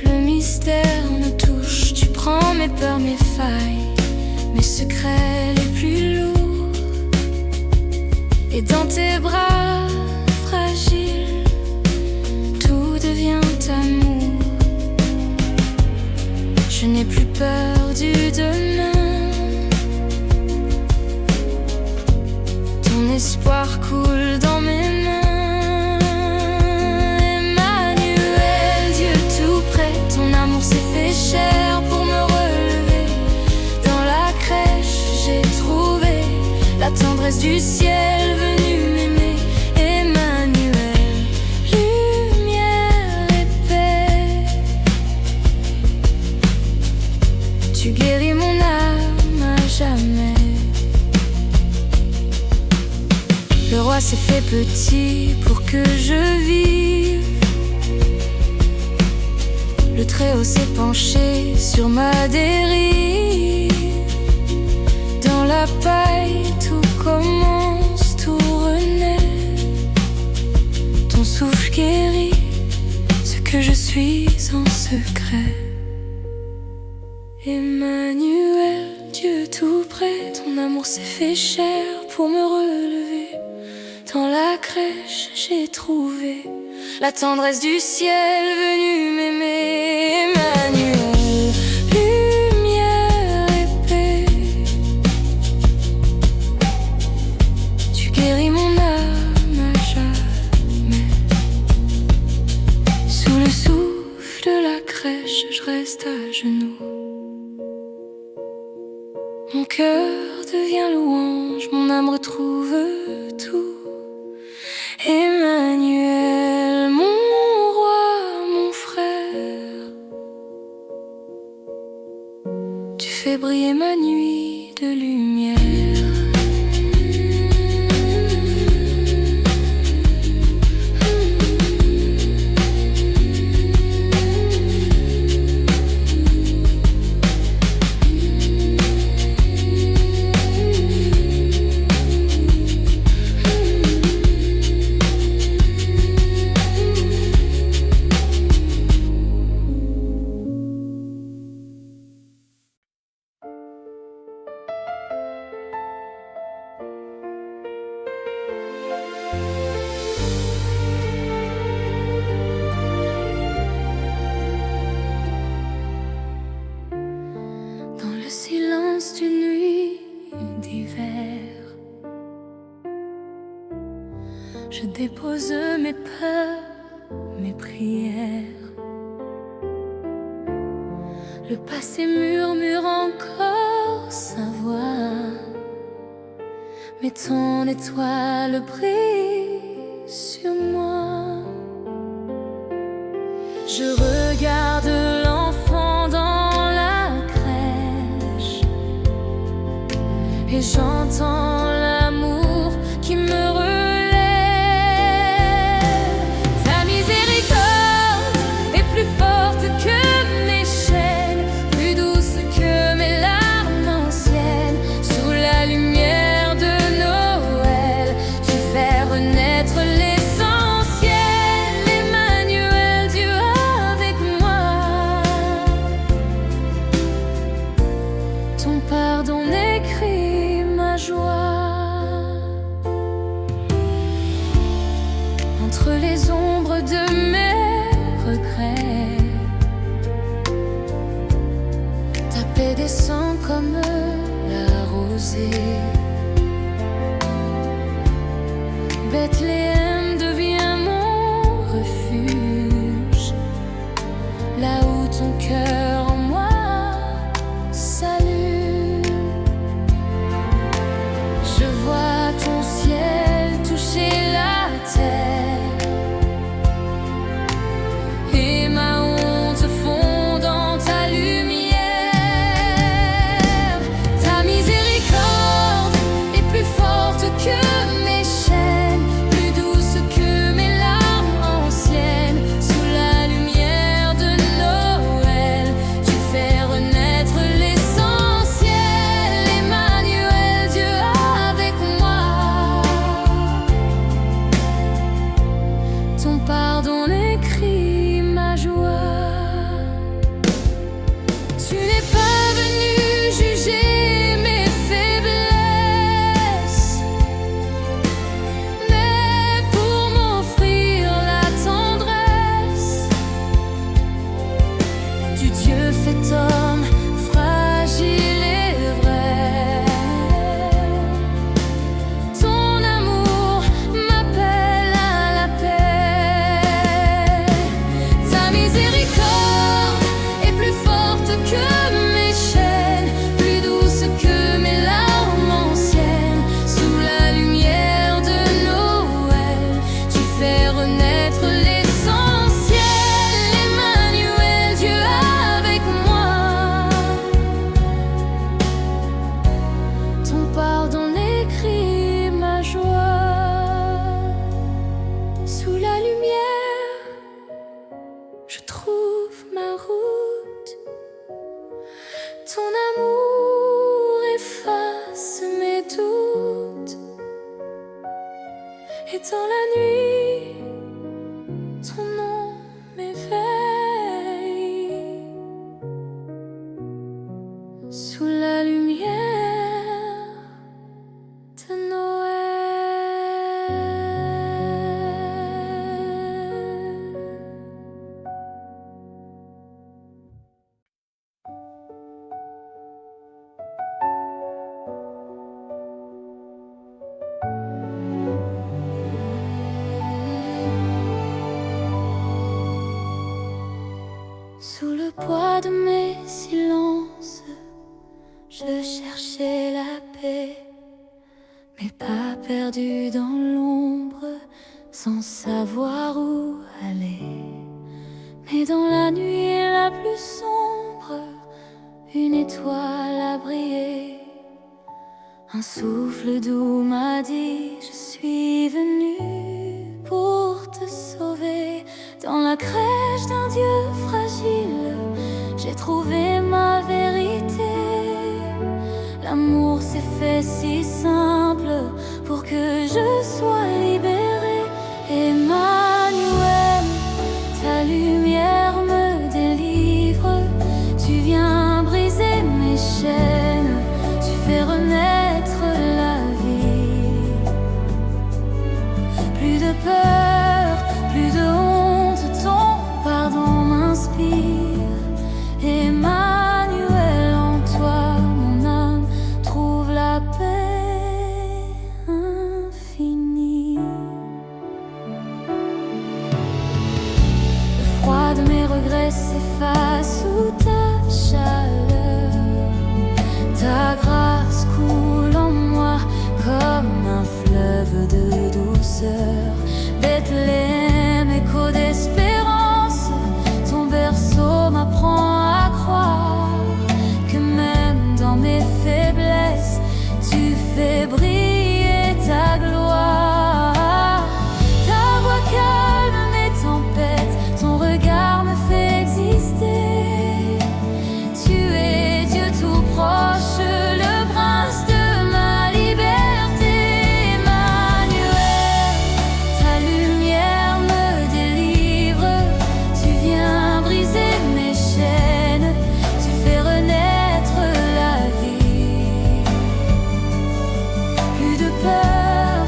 le mystère me touche, tu prends mes peurs, mes failles, mes secrets les plus lourds. Et dans tes bras fragiles, tout devient amour. Je n'ai plus peur du demain. Ton espoir coule dans mes mains. Emmanuel, Dieu tout près, ton amour s'est fait chair pour me relever. Dans la crèche, j'ai trouvé la tendresse du ciel venu m'aimer. Emmanuel, lumière et paix. Tu guéris mon âme à jamais. Le roi s'est fait petit pour que je vive. Le Très-Haut s'est penché sur ma dérive. Dans la paille, tout commence, tout renaît. Ton souffle guérit ce que je suis en secret. Emmanuel, Dieu tout près, ton amour s'est fait chair pour me relever. Dans la crèche, j'ai trouvé la tendresse du ciel venu m'aimer. Emmanuel, lumière et paix. Tu guéris mon âme à jamais. Sous le souffle de la crèche, je reste à genoux. Mon cœur devient louange, mon âme retrouve tout. Emmanuel, mon roi, mon frère, tu fais briller ma nuit de lumière. Silence d'une nuit d'hiver, je dépose mes peurs, mes prières. Le passé murmure encore sa voix, mais ton étoile brille sur moi. Je regarde l'enfant dans la crèche et j'entends l'amour qui me relève. Ta miséricorde est plus forte que mes chaînes, plus douce que mes larmes anciennes. Sous la lumière de Noël, tu fais renaître l'essentiel. Emmanuel, Dieu avec moi. Ton pardon écrit ma joie. Entre les ombres de mes regrets, ta paix descend comme la rosée. Bethléem devient mon refuge, là où ton cœur en moi s'allume. Je vois ton ciel toucher la terre et ma honte fond dans ta lumière. Ta miséricorde est plus forte que mes chaînes, plus douce ton amour efface mes doutes. Et dans la nuit, ton nom m'éveille. Sous la lumière de Noël. Sous le poids de mes silences, je cherchais la paix, mes pas perdus dans l'ombre, sans savoir où aller. Mais dans la nuit la plus sombre, une étoile a brillé. Un souffle doux m'a dit: je suis venu pour te sauver. Dans la crèche d'un Dieu fragile, j'ai trouvé ma vérité. L'amour s'est fait si simple pour que je sois libérée. Emmanuel, ta lumière me délivre. Tu viens briser mes chaînes, tu fais renaître la vie. Plus de peur, plus de honte, ton pardon m'inspire. Emmanuel, en toi mon âme trouve la paix infinie. Le froid de mes regrets s'efface sous ta chaleur. Ta grâce coule en moi comme un fleuve de douceur. Bethléem, écho d'espérance, ton berceau m'apprend à croire que même dans mes faiblesses, tu fais briller ta gloire. Ta voix calme mes tempêtes, ton regard me fait exister. Tu es Dieu tout proche, le prince de ma liberté. Emmanuel, ta lumière me délivre. Tu viens briser mes chaînes, tu fais renaître la vie. Plus de peur,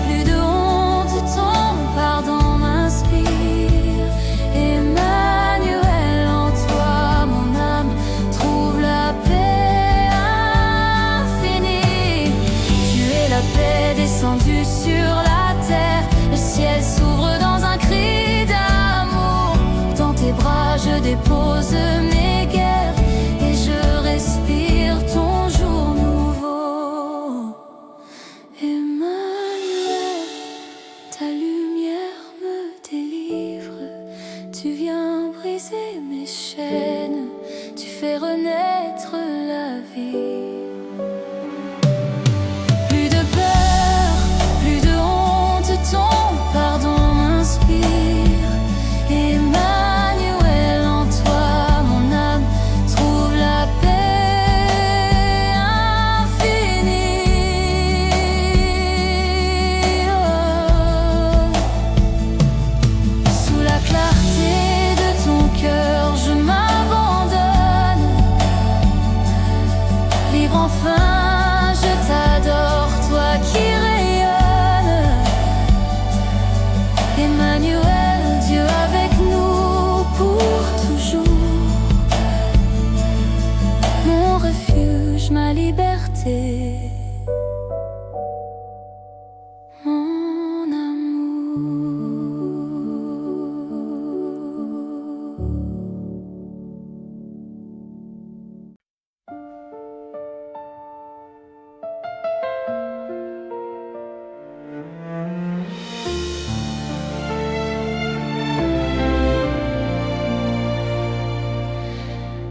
plus de honte, ton pardon m'inspire. Emmanuel, en toi mon âme trouve la paix infinie. Tu es la paix descendue sur la terre. Le ciel s'ouvre dans un cri d'amour. Dans tes bras je dépose mes guerres et je respire ton jour nouveau. Emmanuel, ta lumière me délivre. Tu viens briser mes chaînes, tu fais renaître la vie. Plus de peur, plus de honte, ton pardon m'inspire. Emmanuel, en toi mon âme trouve la paix infinie. Oh. Sous la clarté de ton cœur, je m'abandonne. Libre enfin, je t'adore, toi qui rayonnes. Emmanuel, Dieu avec nous pour toujours. Mon refuge, ma liberté, mon amour.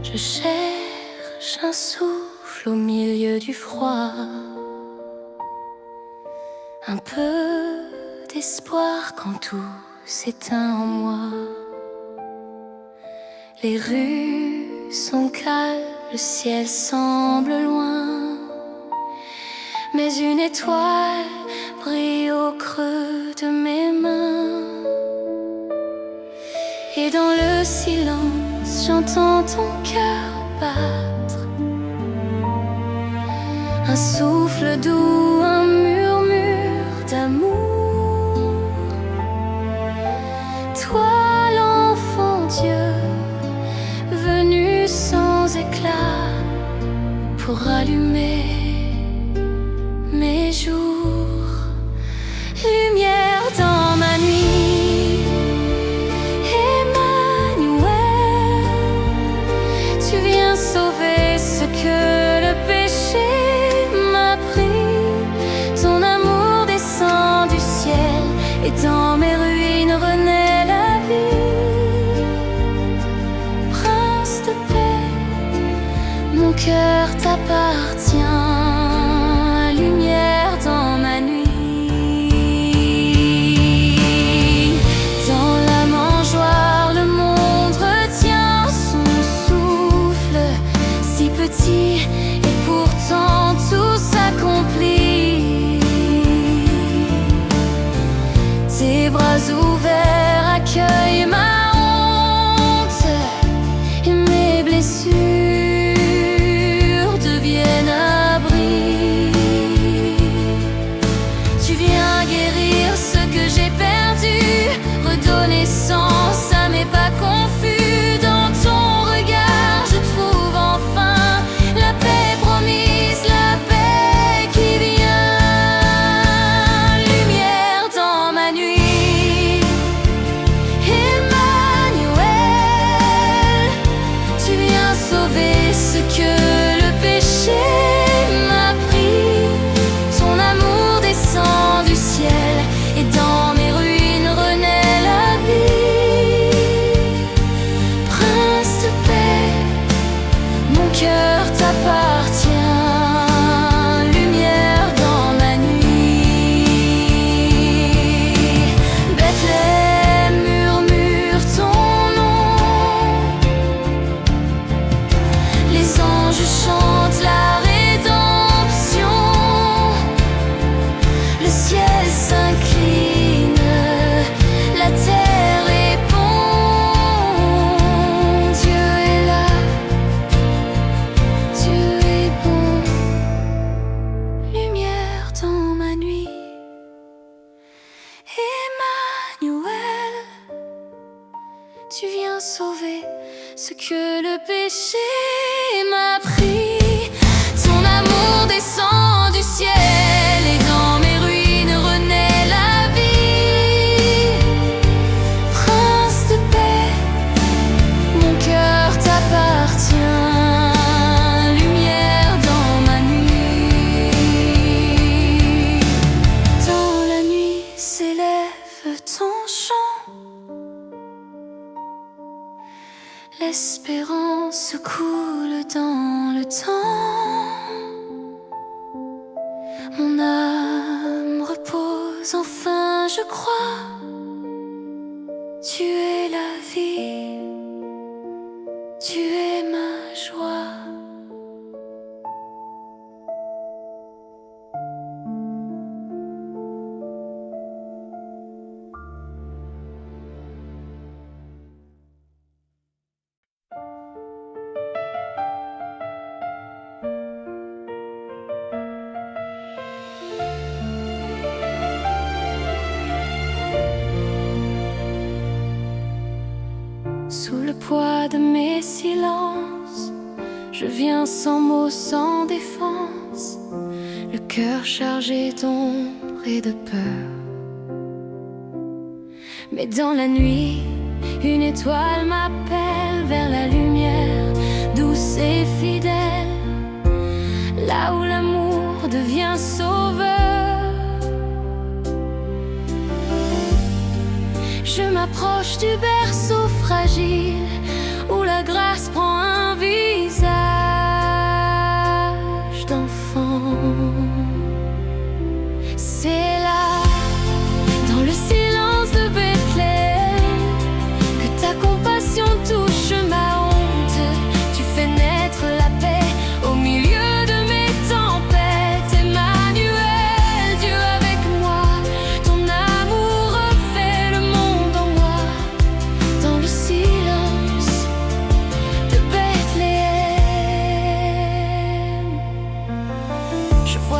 Je cherche un souffle au milieu du froid, un peu d'espoir quand tout s'éteint en moi. Les rues sont calmes, le ciel semble loin, mais une étoile brille au creux de mes mains. Et dans le silence, j'entends ton cœur battre, un souffle doux, un murmure d'amour. Toi, l'enfant Dieu, venu sans éclat pour allumer mes jours, lumière dans ma nuit. Emmanuel, tu viens sauver ce que le péché m'a pris. Ton amour descend du ciel et dans mes ruines renaît la vie. Prince de paix, mon cœur t'appartient. Et pourtant tout s'accomplit. Tes bras ouverts accueillent ma honte et mes blessures deviennent abri. Tu viens guérir ce que j'ai perdu, redonner sens à mes pas confus. Dans ton regard je trouve enfin la paix promise, la paix qui vient. Lumière dans ma nuit. Emmanuel, tu viens sauver ce que le péché m'a pris. Ton amour descend du ciel et dans mes ruines renaît la vie. Prince de paix, mon cœur t'appartient. Lumière dans ma nuit. Bethléem murmure ton nom. Les anges chantent la rédemption. Le ciel s'incline, la terre répond. Dieu est là, Dieu est bon. Lumière dans ma nuit. Emmanuel, tu viens sauver ce que le péché m'a pris. Ton amour descend du ciel et dans mes ruines renaît la vie. Prince de paix, mon cœur t'appartient. Lumière dans ma nuit. Dans la nuit s'élève ton chant. L'espérance coule dans le temps. Mon âme repose enfin, je crois. Tu es la vie, tu es ma joie. Sous le poids de mes silences, je viens sans mots, sans défense, le cœur chargé d'ombre et de peur. Mais dans la nuit, une étoile m'appelle vers la lumière, douce et fidèle, là où l'amour devient sauveur. Je m'approche du berceau fragile où la grâce prend un visage d'enfant. C'est là, dans le silence de Bethléem, que ta compassion touche ma honte. Tu fais naître la paix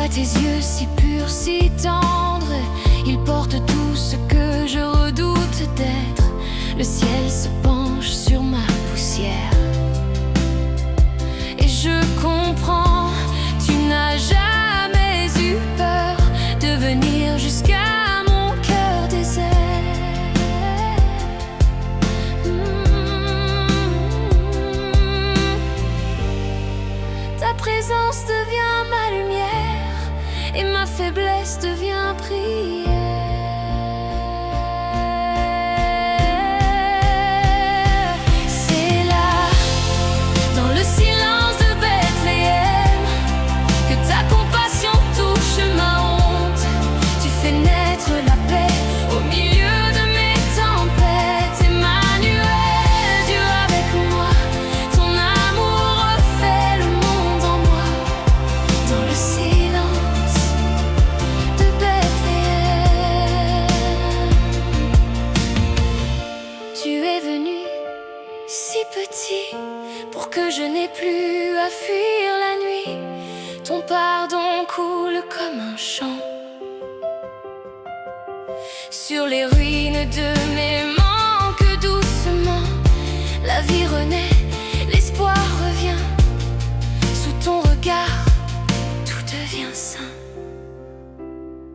vois tes yeux si purs, si tendres. Ils portent tout ce que je redoute d'être. Le ciel se penche sur ma poussière. Et je comprends, tu n'as jamais eu peur de venir jusqu'à mon cœur désert. Ta présence devient ma lumière et ma faiblesse devient prière. C'est là, dans le silence de Bethléem, que ta compassion touche ma honte. Tu fais naître la paix au milieu de mes tempêtes. Emmanuel, Dieu avec moi, ton amour refait le monde en moi. Dans le silence de Bethléem, tu es venu si petit pour que je n'ai plus à fuir la nuit. Ton pardon coule comme un chant sur les ruines de mes manques. Doucement, la vie renaît, l'espoir revient. Sous ton regard, tout devient sain.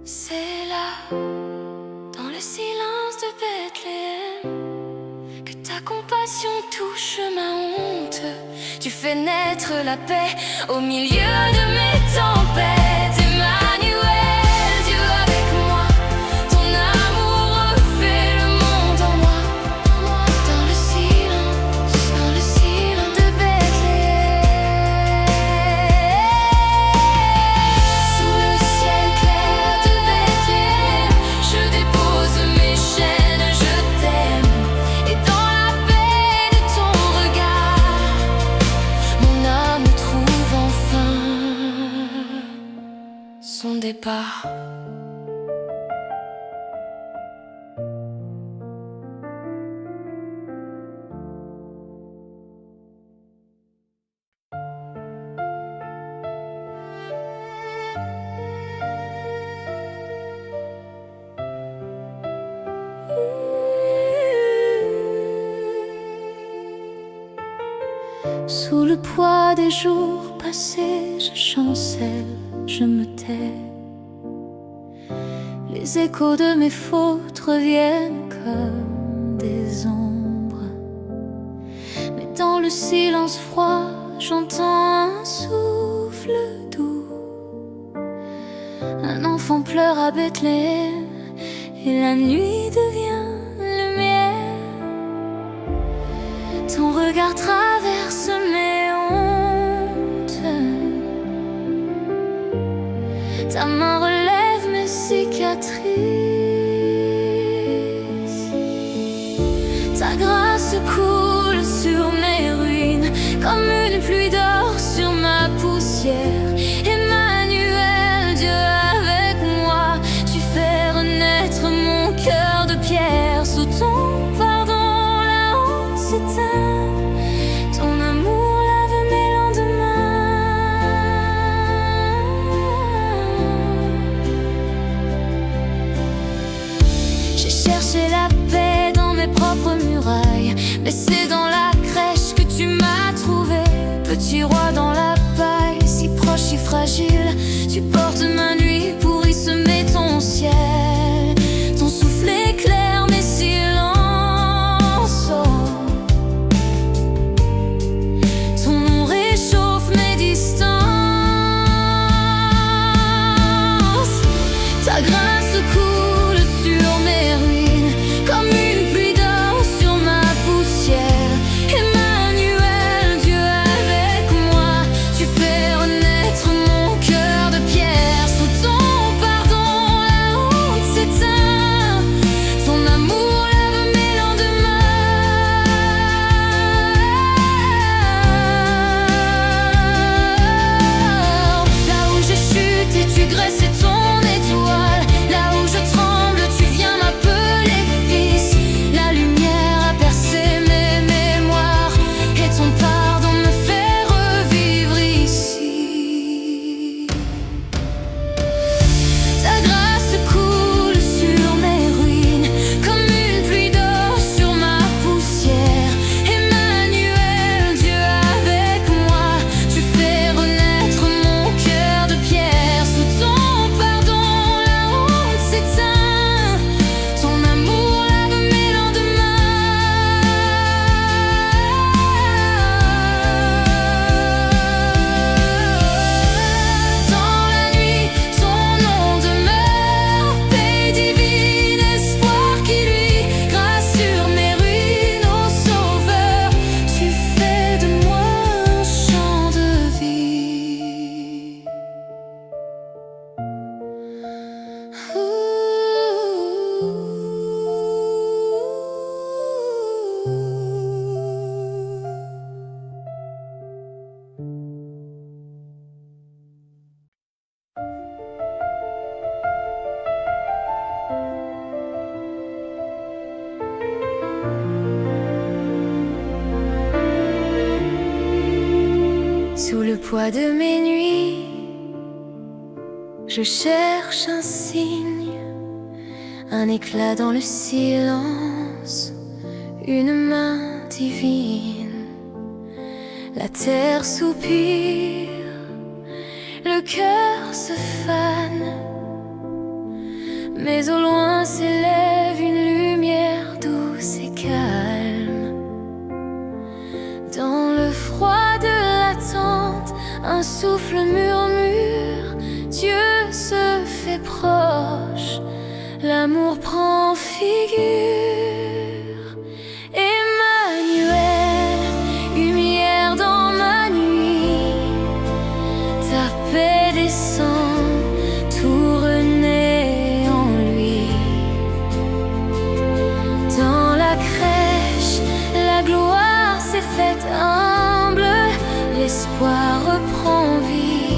C'est là, dans le silence de Bethléem, que ta compassion touche ma honte. Tu fais naître la paix au milieu de mes tempêtes. Emmanuel, Dieu avec moi, ton amour refait le monde en moi. Dans le silence de Bethléem, sous le ciel clair de Bethléem, je dépose mes chaînes, je t'aime. Et dans la paix de ton regard, mon âme trouve enfin son départ. Sous le poids des jours passés, je chancelle, je me tais. Les échos de mes fautes reviennent comme des ombres. Mais dans le silence froid, j'entends un souffle doux. Un enfant pleure à Bethléem et la nuit devient lumière. Ton regard traverse mes hontes, ta main relève mes cicatrices. Ta grâce coule sur mes ruines comme une pluie d'or sur ma poussière. Emmanuel, Dieu avec moi, tu fais renaître mon cœur de pierre. Sous ton pardon, la honte s'éteint, ton amour lave mes lendemains. J'ai cherché la paix dans mes propres murailles, mais fois de mes nuits, je cherche un signe, un éclat dans le silence, une main divine. La terre soupire, le cœur se fane, mais au loin s'élève une lumière douce et calme. Dans le froid de l'attente, un souffle murmure, Dieu se fait proche, l'amour prend figure. Emmanuel, lumière dans ma nuit, ta paix descend, tout renaît en lui. Dans la crèche, la gloire s'est faite humble, l'espoir reprend vie,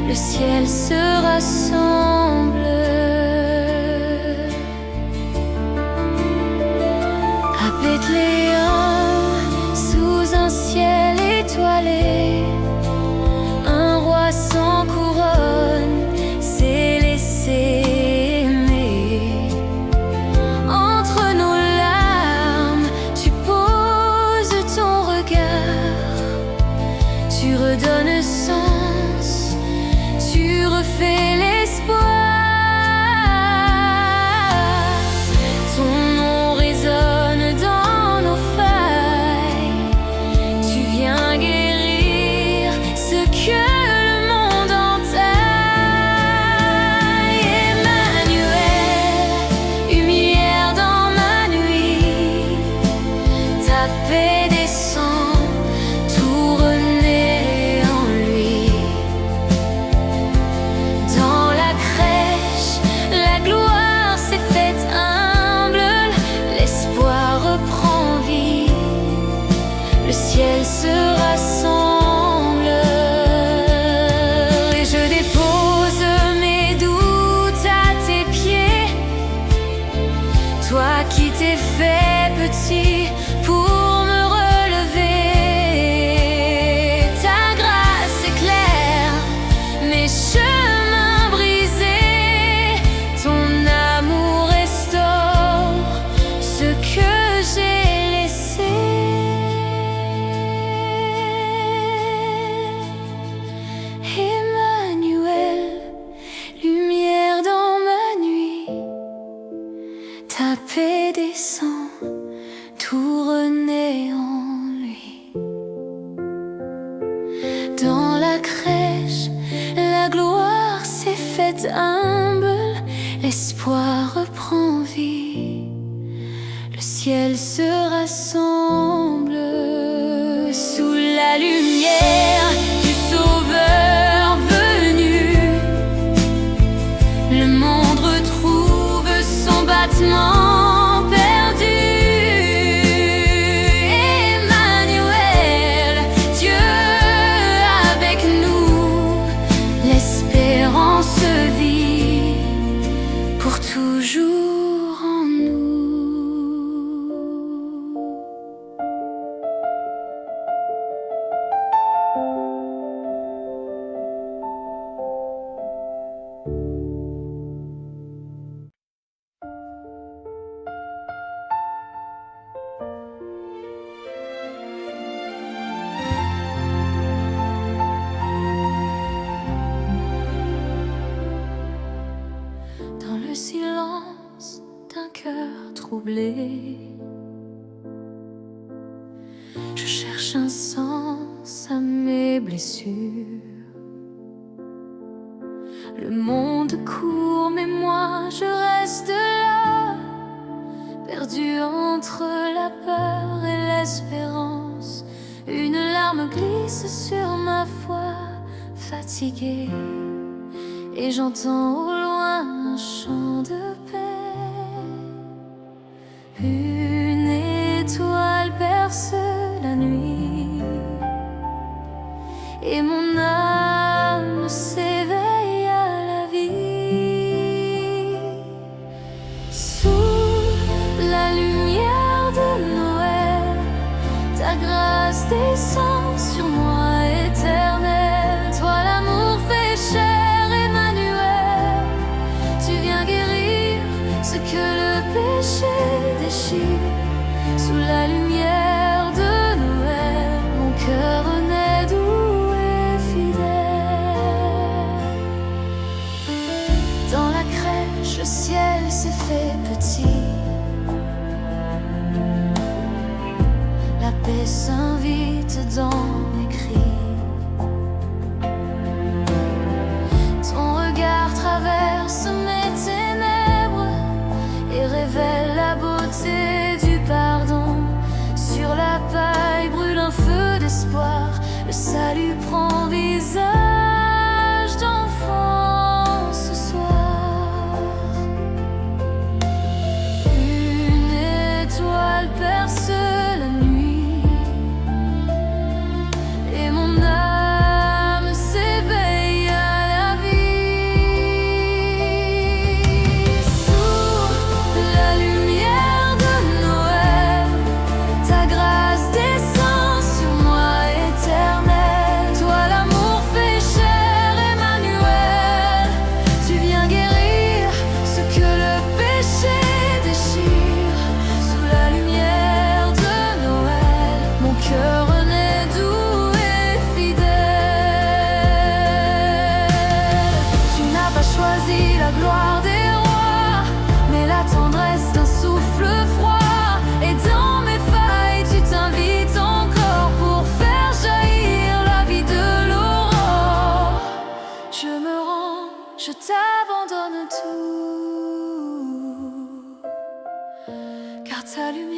le ciel se rassemble. À Bethléem, sous un ciel étoilé, un roi sans couronne s'est laissé aimer. Entre nos larmes, tu poses ton regard, tu redonnes sens, tu refais l'espoir. Ton nom résonne dans nos failles, tu viens guérir ce que le monde entaille. Emmanuel, lumière dans ma nuit, ta paix descend, tout renaît en lui. Dans la crèche, la gloire s'est faite humble, l'espoir reprend vie, le ciel se rassemble. Et je dépose mes doutes à tes pieds, toi qui t'es fait petit pour me relever. Ta grâce éclaire mes chemins brisés, ton amour restaure ce que j'ai laissé. Emmanuel, lumière dans ma nuit, ta paix descend, tout renaît en lui. Dans la crèche, la gloire s'est faite humble, l'espoir reprend vie, le ciel se rassemble. Sous la lumière du Sauveur venu, le monde retrouve son battement perdu. Emmanuel, Dieu avec nous, l'espérance vit pour toujours en nous. Dans le silence d'un cœur troublé, je cherche un sens à mes blessures. Le monde court, mais moi je reste là, perdu entre la peur et l'espérance. Une larme glisse sur ma foi fatiguée, et j'entends au loin un chant de paix. Une étoile perce la nuit, et mon âme s'éveille à la vie. Sous la lumière de Noël, ta grâce descend sur moi éternellement. salut prend visage d'enfant ce soir. Une étoile perce la nuit et mon âme s'éveille à la vie. Sous la lumière de Noël, ta grâce descend sur moi éternel. Toi l'amour fait chair, Emmanuel. Tu viens guérir ce que le péché déchire. Sous la lumière de Noël, mon cœur renaît doux et fidèle. Tu n'as pas choisi la gloire des rois, mais la tendresse d'un souffle froid. Et dans mes failles, tu t'invites encore pour faire jaillir la vie de l'aurore. Je me rends, je t'abandonne tout, car ta lumière